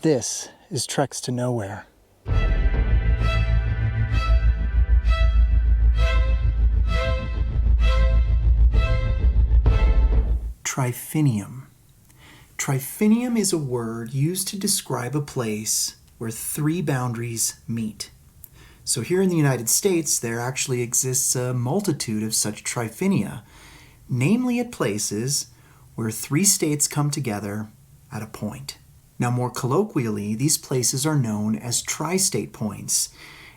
This is Treks to Nowhere. Trifinium. Trifinium is a word used to describe a place where three boundaries meet. So here in the United States, there actually exists a multitude of such trifinia, namely at places where three states come together at a point. Now, more colloquially, these places are known as tri-state points,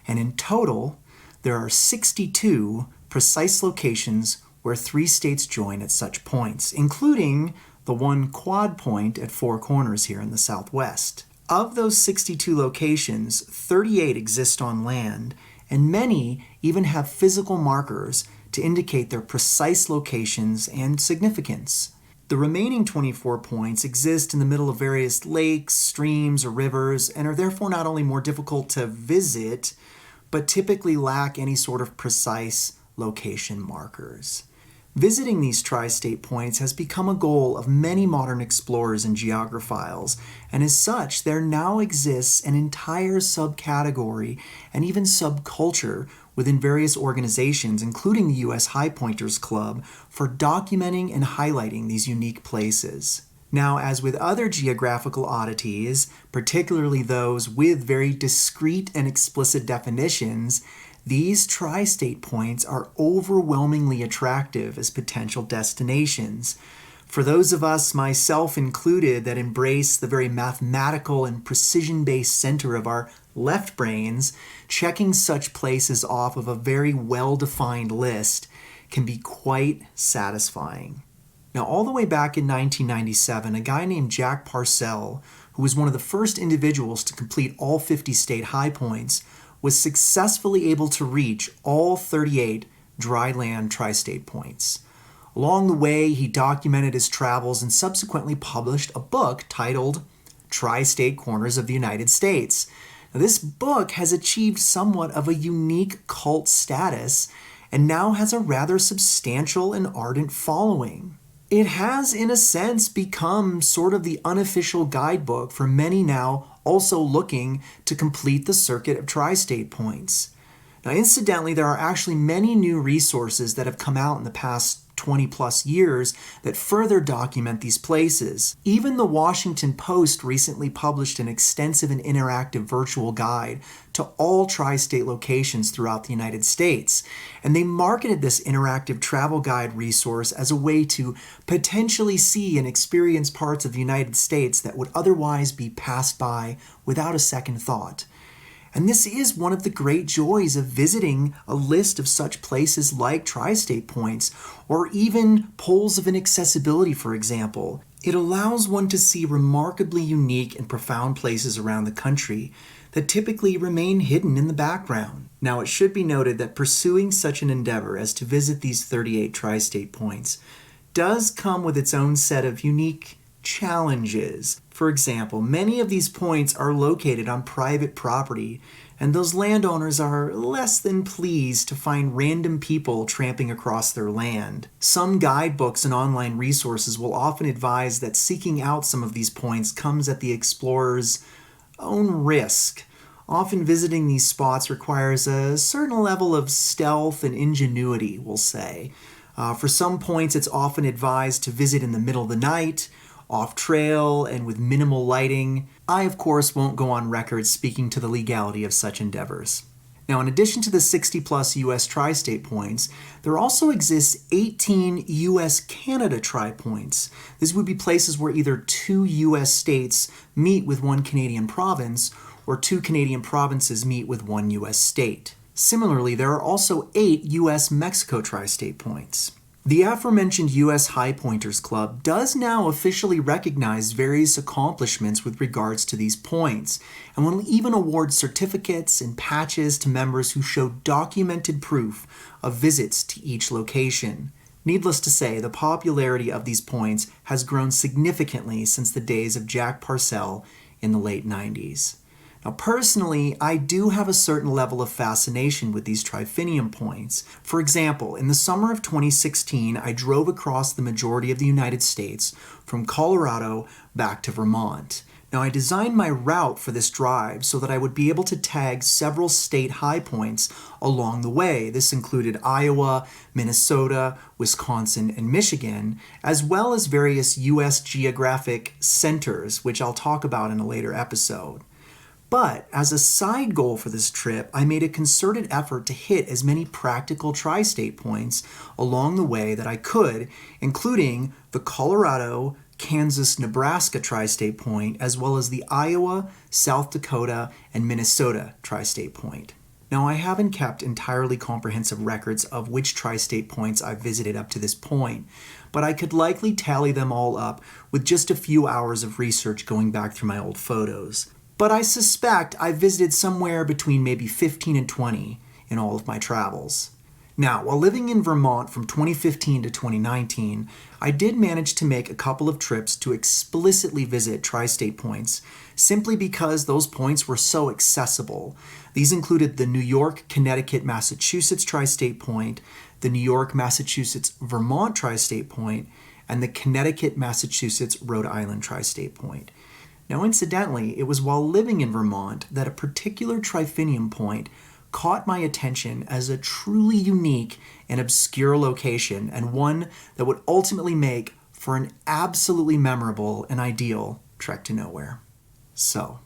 and in total, there are 62 precise locations where three states join at such points, including the one quad point at Four Corners here in the Southwest. Of those 62 locations, 38 exist on land, and many even have physical markers to indicate their precise locations and significance. The remaining 24 points exist in the middle of various lakes, streams, or rivers, and are therefore not only more difficult to visit, but typically lack any sort of precise location markers. Visiting these tri-state points has become a goal of many modern explorers and geographers, and as such, there now exists an entire subcategory and even subculture within various organizations, including the U.S. High Pointers Club, for documenting and highlighting these unique places. Now, as with other geographical oddities, particularly those with very discrete and explicit definitions, these tri-state points are overwhelmingly attractive as potential destinations. For those of us, myself included, that embrace the very mathematical and precision-based center of our left brains, checking such places off of a very well-defined list can be quite satisfying. Now, all the way back in 1997, a guy named Jack Parcell, who was one of the first individuals to complete all 50 state high points, was successfully able to reach all 38 dry land tri-state points. Along the way, he documented his travels and subsequently published a book titled Tri-State Corners of the United States. Now, this book has achieved somewhat of a unique cult status and now has a rather substantial and ardent following. It has, in a sense, become sort of the unofficial guidebook for many now also looking to complete the circuit of tri-state points. Now, incidentally, there are actually many new resources that have come out in the past 20 plus years that further document these places. Even the Washington Post recently published an extensive and interactive virtual guide to all tri-state locations throughout the United States. And they marketed this interactive travel guide resource as a way to potentially see and experience parts of the United States that would otherwise be passed by without a second thought. And this is one of the great joys of visiting a list of such places like tri-state points, or even poles of inaccessibility, for example. It allows one to see remarkably unique and profound places around the country that typically remain hidden in the background. Now, it should be noted that pursuing such an endeavor as to visit these 38 tri-state points does come with its own set of unique challenges. For example, many of these points are located on private property, and those landowners are less than pleased to find random people tramping across their land. Some guidebooks and online resources will often advise that seeking out some of these points comes at the explorer's own risk. Often visiting these spots requires a certain level of stealth and ingenuity, we'll say. For some points, it's often advised to visit in the middle of the night, off-trail, and with minimal lighting. I, of course, won't go on record speaking to the legality of such endeavors. Now, in addition to the 60-plus U.S. tri-state points, there also exists 18 U.S.-Canada tri-points. These would be places where either two U.S. states meet with one Canadian province, or two Canadian provinces meet with one U.S. state. Similarly, there are also 8 U.S.-Mexico tri-state points. The aforementioned U.S. High Pointers Club does now officially recognize various accomplishments with regards to these points, and will even award certificates and patches to members who show documented proof of visits to each location. Needless to say, the popularity of these points has grown significantly since the days of Jack Parcell in the late 90s. Now, personally, I do have a certain level of fascination with these Trifinium points. For example, in the summer of 2016, I drove across the majority of the United States from Colorado back to Vermont. Now, I designed my route for this drive so that I would be able to tag several state high points along the way. This included Iowa, Minnesota, Wisconsin, and Michigan, as well as various U.S. geographic centers, which I'll talk about in a later episode. But as a side goal for this trip, I made a concerted effort to hit as many practical tri-state points along the way that I could, including the Colorado, Kansas-Nebraska tri-state point, as well as the Iowa, South Dakota, and Minnesota tri-state point. Now, I haven't kept entirely comprehensive records of which tri-state points I've visited up to this point, but I could likely tally them all up with just a few hours of research going back through my old photos. But I suspect I visited somewhere between maybe 15 and 20 in all of my travels. Now, while living in Vermont from 2015 to 2019, I did manage to make a couple of trips to explicitly visit tri-state points, simply because those points were so accessible. These included the New York, Connecticut, Massachusetts tri-state point, the New York, Massachusetts, Vermont tri-state point, and the Connecticut, Massachusetts, Rhode Island tri-state point. Now, incidentally, it was while living in Vermont that a particular Trifinium point caught my attention as a truly unique and obscure location, and one that would ultimately make for an absolutely memorable and ideal trek to nowhere. So,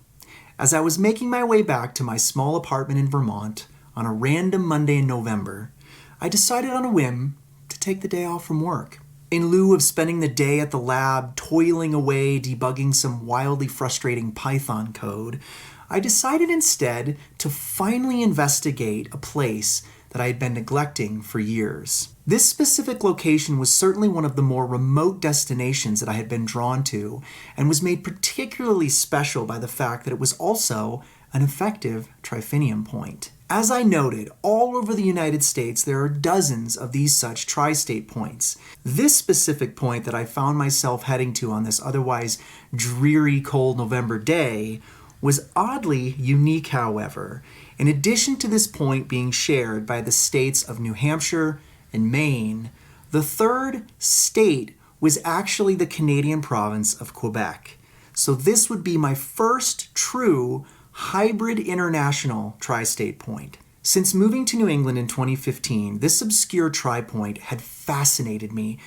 as I was making my way back to my small apartment in Vermont on a random Monday in November, I decided on a whim to take the day off from work. In lieu of spending the day at the lab toiling away debugging some wildly frustrating Python code, I decided instead to finally investigate a place that I had been neglecting for years. This specific location was certainly one of the more remote destinations that I had been drawn to, and was made particularly special by the fact that it was also an effective Trifinium point. As I noted, all over the United States there are dozens of these such tri-state points. This specific point that I found myself heading to on this otherwise dreary, cold November day was oddly unique, however. In addition to this point being shared by the states of New Hampshire and Maine, the third state was actually the Canadian province of Quebec. So this would be my first true hybrid international tri-state point. Since moving to New England in 2015, this obscure tri-point had fascinated me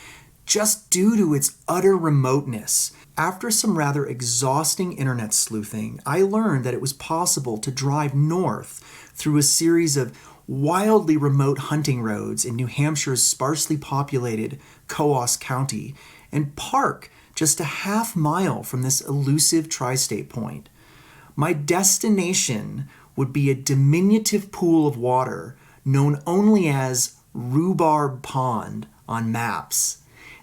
just due to its utter remoteness. After some rather exhausting internet sleuthing, I learned that it was possible to drive north through a series of wildly remote hunting roads in New Hampshire's sparsely populated Coos County and park just a half mile from this elusive tri-state point. My destination would be a diminutive pool of water known only as Rhubarb Pond on maps.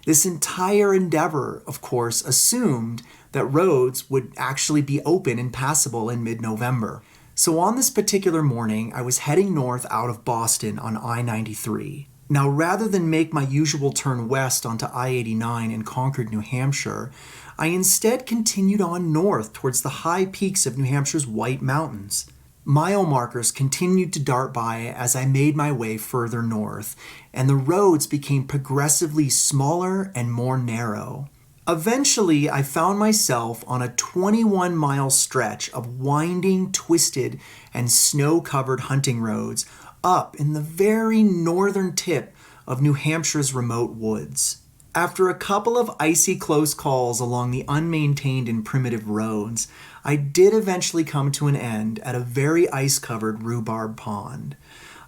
This entire endeavor, of course, assumed that roads would actually be open and passable in mid-November. So on this particular morning, I was heading north out of Boston on I-93. Now, rather than make my usual turn west onto I-89 in Concord, New Hampshire, I instead continued on north towards the high peaks of New Hampshire's White Mountains. Mile markers continued to dart by as I made my way further north, and the roads became progressively smaller and more narrow. Eventually, I found myself on a 21-mile stretch of winding, twisted, and snow-covered hunting roads up in the very northern tip of New Hampshire's remote woods. After a couple of icy close calls along the unmaintained and primitive roads, I did eventually come to an end at a very ice-covered Rhubarb Pond.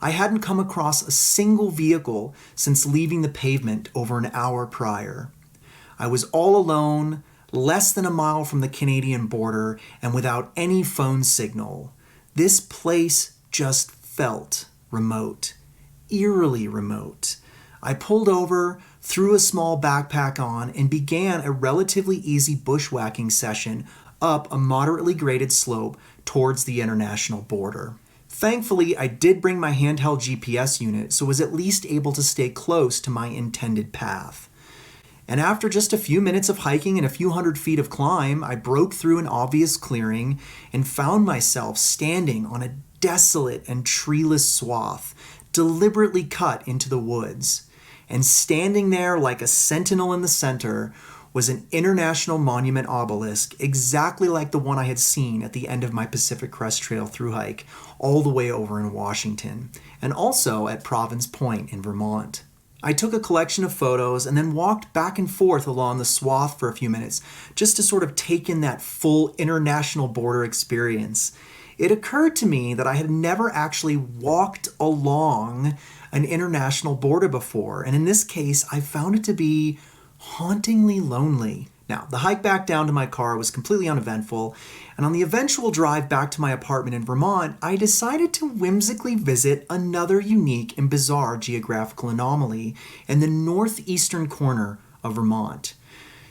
I hadn't come across a single vehicle since leaving the pavement over an hour prior. I was all alone, less than a mile from the Canadian border, and without any phone signal. This place just felt remote, eerily remote. I pulled over, threw a small backpack on, and began a relatively easy bushwhacking session up a moderately graded slope towards the international border. Thankfully, I did bring my handheld GPS unit, so was at least able to stay close to my intended path. And after just a few minutes of hiking and a few hundred feet of climb, I broke through an obvious clearing and found myself standing on a desolate and treeless swath, deliberately cut into the woods. And standing there like a sentinel in the center was an International Monument obelisk, exactly like the one I had seen at the end of my Pacific Crest Trail thru hike, all the way over in Washington, and also at Province Point in Vermont. I took a collection of photos and then walked back and forth along the swath for a few minutes, just to sort of take in that full international border experience. It occurred to me that I had never actually walked along an international border before, and in this case, I found it to be hauntingly lonely. Now, the hike back down to my car was completely uneventful, and on the eventual drive back to my apartment in Vermont, I decided to whimsically visit another unique and bizarre geographical anomaly in the northeastern corner of Vermont.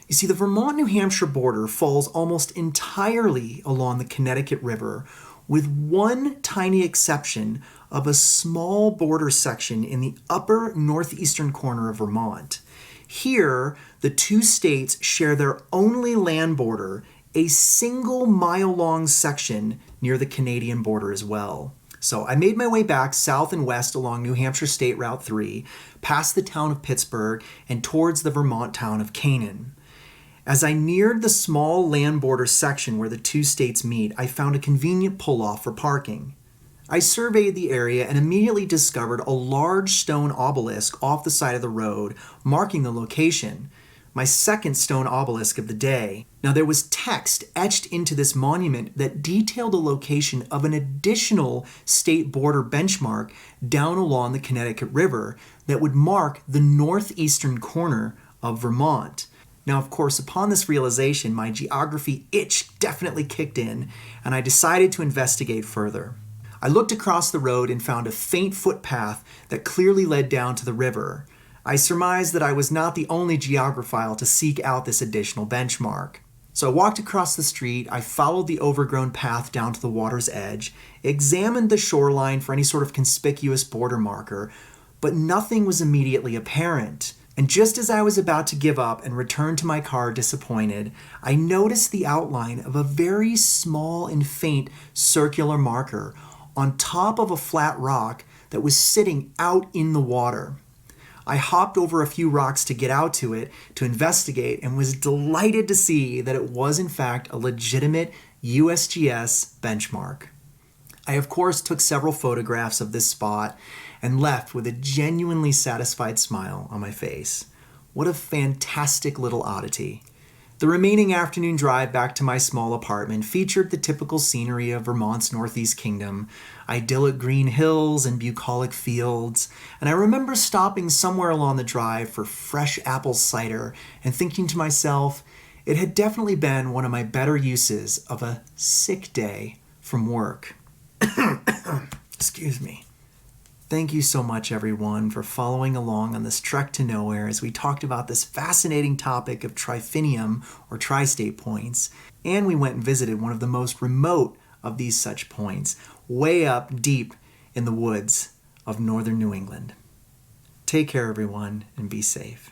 You see, the Vermont-New Hampshire border falls almost entirely along the Connecticut River, with one tiny exception of a small border section in the upper northeastern corner of Vermont. Here, the two states share their only land border, a single mile-long section near the Canadian border as well. So I made my way back south and west along New Hampshire State Route 3, past the town of Pittsburgh, and towards the Vermont town of Canaan. As I neared the small land border section where the two states meet, I found a convenient pull-off for parking. I surveyed the area and immediately discovered a large stone obelisk off the side of the road, marking the location. My second stone obelisk of the day. Now, there was text etched into this monument that detailed the location of an additional state border benchmark down along the Connecticut River that would mark the northeastern corner of Vermont. Now, of course, upon this realization, my geography itch definitely kicked in, and I decided to investigate further. I looked across the road and found a faint footpath that clearly led down to the river. I surmised that I was not the only geographile to seek out this additional benchmark. So I walked across the street, I followed the overgrown path down to the water's edge, examined the shoreline for any sort of conspicuous border marker, but nothing was immediately apparent. And just as I was about to give up and return to my car disappointed, I noticed the outline of a very small and faint circular marker on top of a flat rock that was sitting out in the water. I hopped over a few rocks to get out to it to investigate and was delighted to see that it was in fact a legitimate USGS benchmark. I of course took several photographs of this spot and left with a genuinely satisfied smile on my face. What a fantastic little oddity. The remaining afternoon drive back to my small apartment featured the typical scenery of Vermont's Northeast Kingdom, idyllic green hills and bucolic fields, and I remember stopping somewhere along the drive for fresh apple cider and thinking to myself, it had definitely been one of my better uses of a sick day from work. Excuse me. Thank you so much, everyone, for following along on this trek to nowhere as we talked about this fascinating topic of Trifinium, or tri-state points, and we went and visited one of the most remote of these such points, way up deep in the woods of northern New England. Take care, everyone, and be safe.